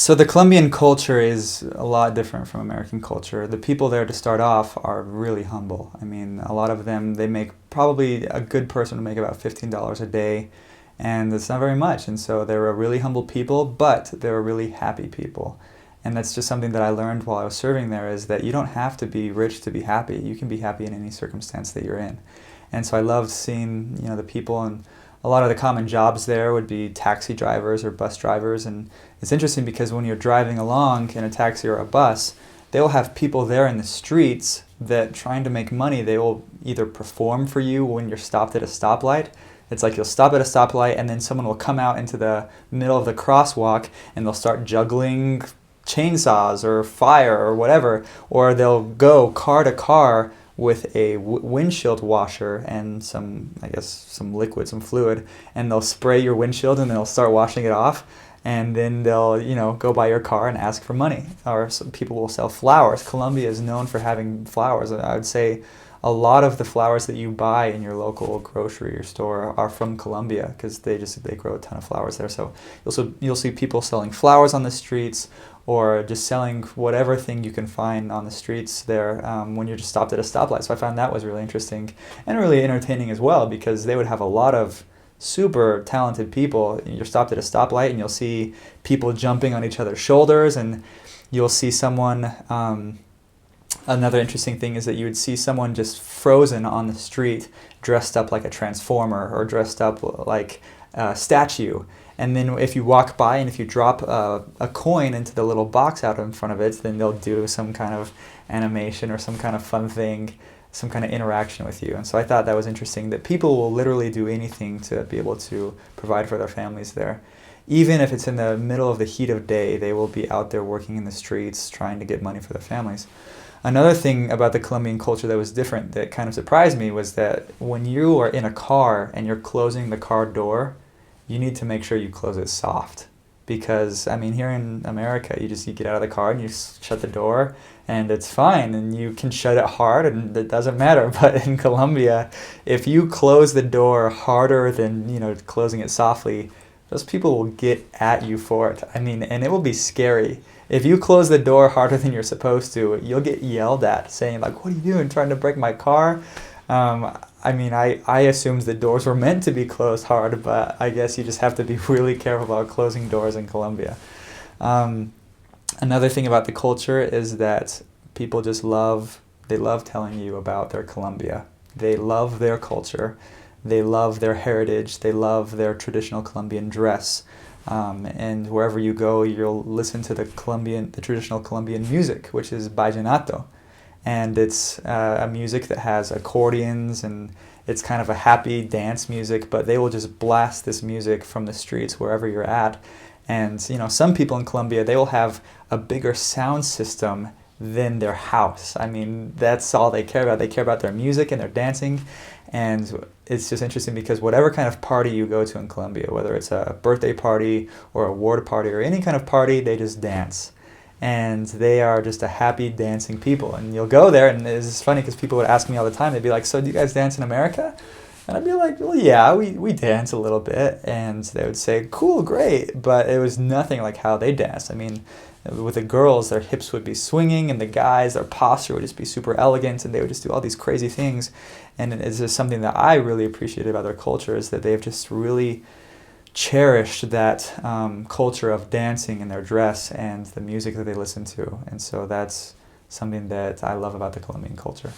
So the Colombian culture is a lot different from American culture. The people there to start off are really humble. I mean, a lot of them, they make probably a good person to make about $15 a day, and it's not very much. And so they're a really humble people, but they're a really happy people. And that's just something that I learned while I was serving there, is that you don't have to be rich to be happy. You can be happy in any circumstance that you're in. And so I loved seeing, the people, and a lot of the common jobs there would be taxi drivers or bus drivers. And it's interesting because when you're driving along in a taxi or a bus, they'll have people there in the streets that, trying to make money, they will either perform for you when you're stopped at a stoplight. It's like you'll stop at a stoplight and then someone will come out into the middle of the crosswalk and they'll start juggling chainsaws or fire or whatever, or they'll go car to car with a windshield washer and some liquid, some fluid, and they'll spray your windshield and they'll start washing it off, and then they'll, go by your car and ask for money. Or some people will sell flowers. Colombia is known for having flowers. I would say a lot of the flowers that you buy in your local grocery or store are from Colombia, because they grow a ton of flowers there. So you'll see people selling flowers on the streets, or just selling whatever thing you can find on the streets there, when you're just stopped at a stoplight. So I found that was really interesting and really entertaining as well, because they would have a lot of super talented people. You're stopped at a stoplight and you'll see people jumping on each other's shoulders, and you'll see someone, another interesting thing is that you would see someone just frozen on the street, dressed up like a transformer or dressed up like a statue. And then if you walk by and if you drop a coin into the little box out in front of it, then they'll do some kind of animation or some kind of fun thing, some kind of interaction with you. And so I thought that was interesting, that people will literally do anything to be able to provide for their families there. Even if it's in the middle of the heat of day, they will be out there working in the streets trying to get money for their families. Another thing about the Colombian culture that was different, that kind of surprised me, was that when you are in a car and you're closing the car door, you need to make sure you close it soft. Because, here in America, you get out of the car and you shut the door and it's fine, and you can shut it hard and it doesn't matter. But in Colombia, if you close the door harder than, closing it softly, those people will get at you for it. And it will be scary. If you close the door harder than you're supposed to, you'll get yelled at, saying like, "What are you doing, trying to break my car?" I assumed the doors were meant to be closed hard, but I guess you just have to be really careful about closing doors in Colombia. Another thing about the culture is that people they love telling you about their Colombia. They love their culture. They love their heritage. They love their traditional Colombian dress. And wherever you go, you'll listen to the traditional Colombian music, which is vallenato. And it's a music that has accordions, and it's kind of a happy dance music, but they will just blast this music from the streets wherever you're at. And, some people in Colombia, they will have a bigger sound system than their house. That's all they care about. They care about their music and their dancing. And it's just interesting because whatever kind of party you go to in Colombia, whether it's a birthday party or a ward party or any kind of party, they just dance. And they are just a happy dancing people. And you'll go there, and it's funny because people would ask me all the time, they'd be like, "So do you guys dance in America?" And I'd be like, "Well, yeah, we dance a little bit." And they would say, "Cool, great." But it was nothing like how they danced. With the girls, their hips would be swinging, and the guys, their posture would just be super elegant, and they would just do all these crazy things. And it's just something that I really appreciate about their culture, is that they've just really cherished that culture of dancing and their dress and the music that they listen to. And so that's something that I love about the Colombian culture.